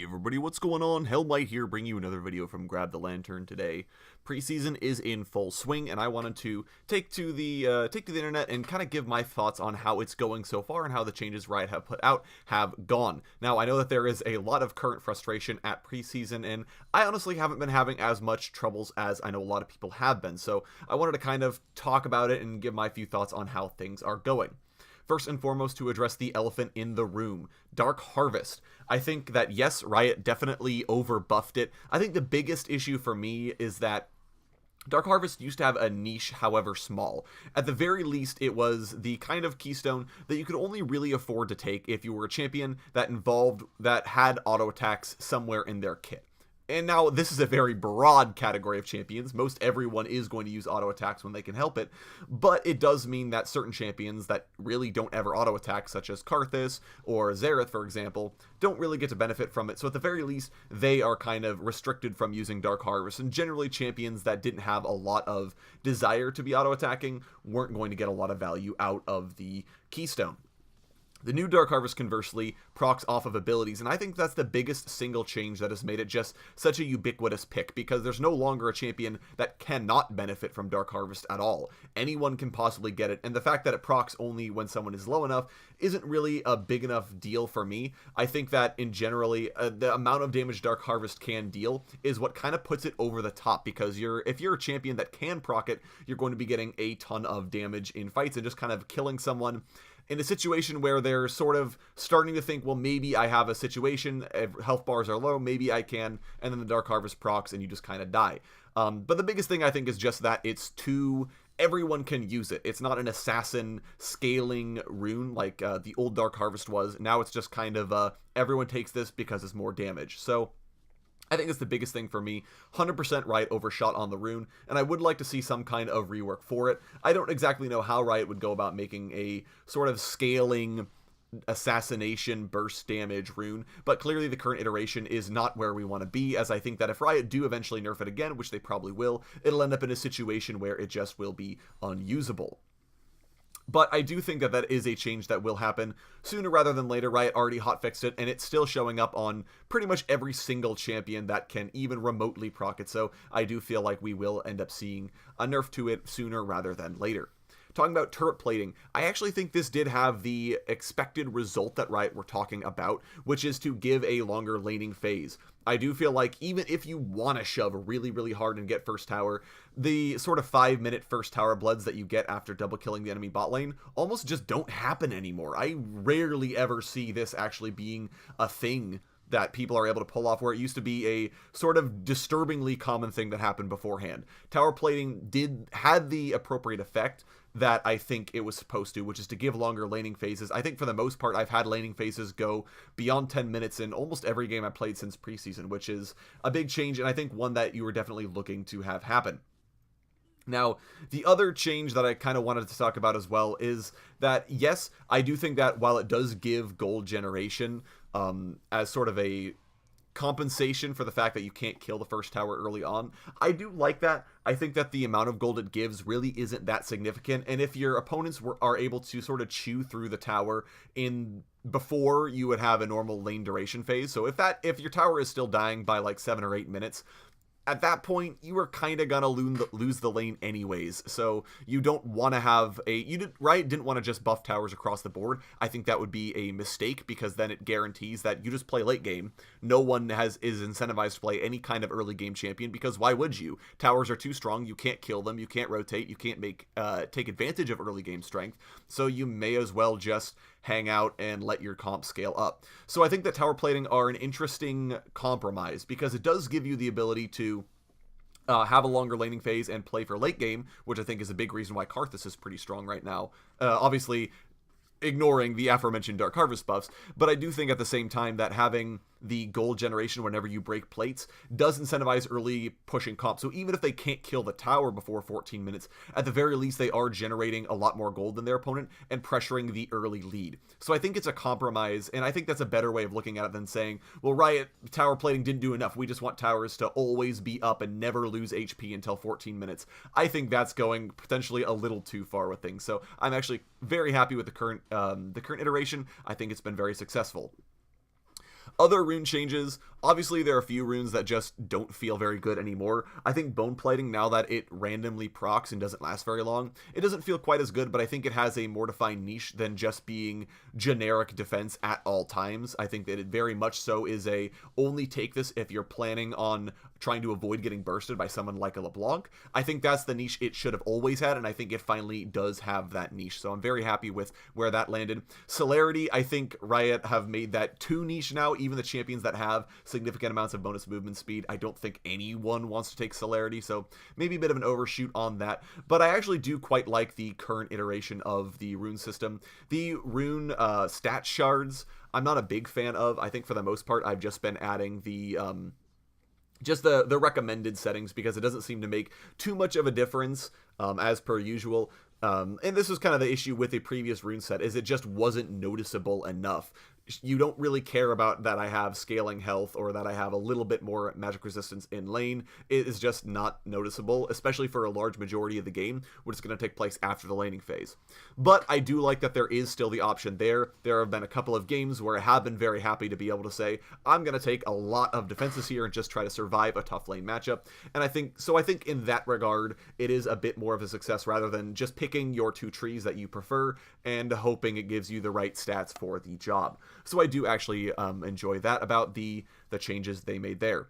Hey everybody, what's going on? Hellmite here, bringing you another video from Grab the Lantern today. Preseason is in full swing, and I wanted to take to the internet and kind of give my thoughts on how it's going so far and how the changes Riot have put out have gone. Now, I know that there is a lot of current frustration at Preseason, and I honestly haven't been having as much troubles as I know a lot of people have been, so I wanted to kind of talk about it and give my few thoughts on how things are going. First and foremost, to address the elephant in the room, Dark Harvest. I think that, yes, Riot definitely overbuffed it. I think the biggest issue for me is that Dark Harvest used to have a niche, however small. At the very least, it was the kind of keystone that you could only really afford to take if you were a champion that had auto attacks somewhere in their kit. And now this is a very broad category of champions. Most everyone is going to use auto attacks when they can help it, but it does mean that certain champions that really don't ever auto attack, such as Karthus or Xerath, for example, don't really get to benefit from it. So at the very least, they are kind of restricted from using Dark Harvest, and generally champions that didn't have a lot of desire to be auto attacking weren't going to get a lot of value out of the keystone. The new Dark Harvest, conversely, procs off of abilities, and I think that's the biggest single change that has made it just such a ubiquitous pick, because there's no longer a champion that cannot benefit from Dark Harvest at all. Anyone can possibly get it, and the fact that it procs only when someone is low enough isn't really a big enough deal for me. I think that, in generally, the amount of damage Dark Harvest can deal is what kind of puts it over the top, because if you're a champion that can proc it, you're going to be getting a ton of damage in fights and just kind of killing someone in a situation where they're sort of starting to think, well, maybe I have a situation, health bars are low, maybe I can, and then the Dark Harvest procs and you just kind of die. But the biggest thing I think is just that everyone can use it. It's not an assassin scaling rune like the old Dark Harvest was. Now it's just kind of everyone takes this because it's more damage. So I think that's the biggest thing for me. 100% Riot overshot on the rune, and I would like to see some kind of rework for it. I don't exactly know how Riot would go about making a sort of scaling assassination burst damage rune, but clearly the current iteration is not where we want to be, as I think that if Riot do eventually nerf it again, which they probably will, it'll end up in a situation where it just will be unusable. But I do think that that is a change that will happen sooner rather than later. Riot already hotfixed it, and it's still showing up on pretty much every single champion that can even remotely proc it, so I do feel like we will end up seeing a nerf to it sooner rather than later. Talking about turret plating, I actually think this did have the expected result that Riot were talking about, which is to give a longer laning phase. I do feel like even if you want to shove really, really hard and get first tower, the sort of 5-minute first tower bloods that you get after double killing the enemy bot lane almost just don't happen anymore. I rarely ever see this actually being a thing that people are able to pull off, where it used to be a sort of disturbingly common thing that happened beforehand. Tower plating had the appropriate effect that I think it was supposed to, which is to give longer laning phases. I think for the most part, I've had laning phases go beyond 10 minutes in almost every game I've played since preseason, which is a big change, and I think one that you were definitely looking to have happen. Now, the other change that I kind of wanted to talk about as well is that, yes, I do think that while it does give gold generation as sort of a compensation for the fact that you can't kill the first tower early on, I do like that. I think that the amount of gold it gives really isn't that significant, and if your opponents are able to sort of chew through the tower before you would have a normal lane duration phase, so if your tower is still dying by like 7 or 8 minutes, at that point, you are kind of gonna lose the lane anyways, so you don't want to have Riot didn't want to just buff towers across the board. I think that would be a mistake, because then it guarantees that you just play late game. No one is incentivized to play any kind of early game champion, because why would you? Towers are too strong, you can't kill them, you can't rotate, you can't take advantage of early game strength, so you may as well just hang out and let your comp scale up. So I think that tower plating are an interesting compromise, because it does give you the ability to have a longer laning phase and play for late game, which I think is a big reason why Karthus is pretty strong right now. Obviously, ignoring the aforementioned Dark Harvest buffs, but I do think at the same time that having the gold generation whenever you break plates does incentivize early pushing comp. So even if they can't kill the tower before 14 minutes, at the very least they are generating a lot more gold than their opponent and pressuring the early lead. So I think it's a compromise, and I think that's a better way of looking at it than saying, well, Riot tower plating didn't do enough, we just want towers to always be up and never lose HP until 14 minutes. I think that's going potentially a little too far with things. So I'm actually very happy with the current iteration. I think it's been very successful. Other rune changes Obviously, there are a few runes that just don't feel very good anymore. I think Bone Plating, now that it randomly procs and doesn't last very long, it doesn't feel quite as good, but I think it has a more defined niche than just being generic defense at all times. I think that it very much so is a only take this if you're planning on trying to avoid getting bursted by someone like a LeBlanc. I think that's the niche it should have always had, and I think it finally does have that niche, so I'm very happy with where that landed. Celerity, I think Riot have made that too niche now. Even the champions that have significant amounts of bonus movement speed, I don't think anyone wants to take Celerity, so maybe a bit of an overshoot on that, but I actually do quite like the current iteration of the rune system. The rune stat shards, I'm not a big fan of. I think for the most part, I've just been adding the just the recommended settings because it doesn't seem to make too much of a difference as per usual. And this was kind of the issue with a previous rune set, is it just wasn't noticeable enough. You don't really care about that I have scaling health or that I have a little bit more magic resistance in lane. It is just not noticeable, especially for a large majority of the game, which is going to take place after the laning phase. But I do like that there is still the option there. There have been a couple of games where I have been very happy to be able to say, I'm going to take a lot of defenses here and just try to survive a tough lane matchup. And I think in that regard, it is a bit more of a success rather than just picking your two trees that you prefer and hoping it gives you the right stats for the job. So I do actually enjoy that about the changes they made there.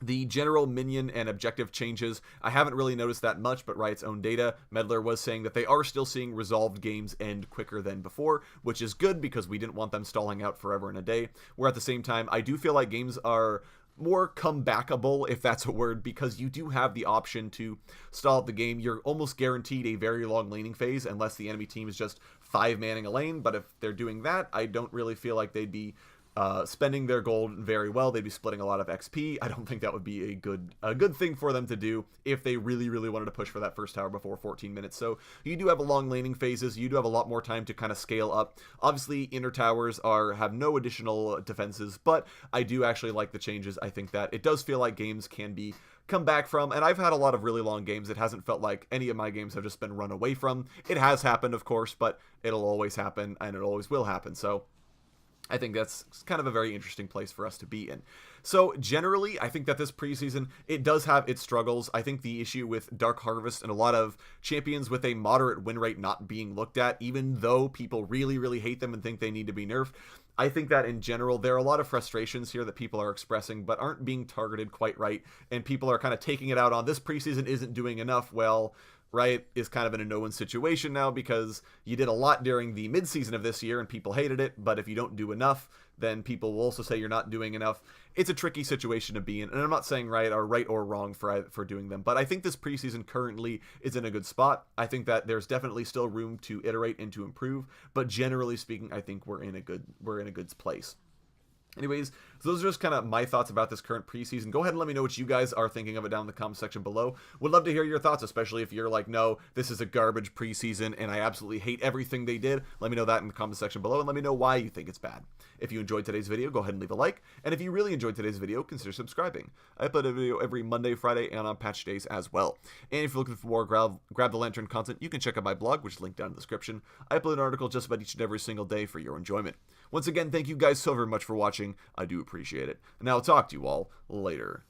The general minion and objective changes, I haven't really noticed that much, but Riot's own data, Medler was saying that they are still seeing resolved games end quicker than before, which is good because we didn't want them stalling out forever and a day, where at the same time, I do feel like games are more comebackable, if that's a word, because you do have the option to stall out the game. You're almost guaranteed a very long laning phase unless the enemy team is just 5-manning a lane, but if they're doing that, I don't really feel like they'd be spending their gold very well. They'd be splitting a lot of XP. I don't think that would be a good thing for them to do if they really wanted to push for that first tower before 14 minutes. So you do have a long laning phases. You do have a lot more time to kind of scale up. Obviously, inner towers have no additional defenses, but I do actually like the changes. I think that it does feel like games can be come back from, and I've had a lot of really long games. It hasn't felt like any of my games have just been run away from. It has happened, of course, but it'll always happen, and it always will happen. So I think that's kind of a very interesting place for us to be in. So generally, I think that this preseason, it does have its struggles. I think the issue with Dark Harvest and a lot of champions with a moderate win rate not being looked at, even though people really hate them and think they need to be nerfed, I think that in general, there are a lot of frustrations here that people are expressing but aren't being targeted quite right, and people are kind of taking it out on this preseason isn't doing enough. Well, Riot is kind of in a no-win situation now because you did a lot during the mid-season of this year and people hated it, but if you don't do enough, then people will also say you're not doing enough. It's a tricky situation to be in, and I'm not saying Riot are right or wrong for doing them, but I think this preseason currently is in a good spot. I think that there's definitely still room to iterate and to improve, but generally speaking, I think we're in a good place. Anyways, so those are just kind of my thoughts about this current preseason. Go ahead and let me know what you guys are thinking of it down in the comment section below. Would love to hear your thoughts, especially if you're like, no, this is a garbage preseason and I absolutely hate everything they did. Let me know that in the comment section below and let me know why you think it's bad. If you enjoyed today's video, go ahead and leave a like. And if you really enjoyed today's video, consider subscribing. I upload a video every Monday, Friday, and on patch days as well. And if you're looking for more Grab the Lantern content, you can check out my blog, which is linked down in the description. I upload an article just about each and every single day for your enjoyment. Once again, thank you guys so very much for watching. I do appreciate it. And I'll talk to you all later.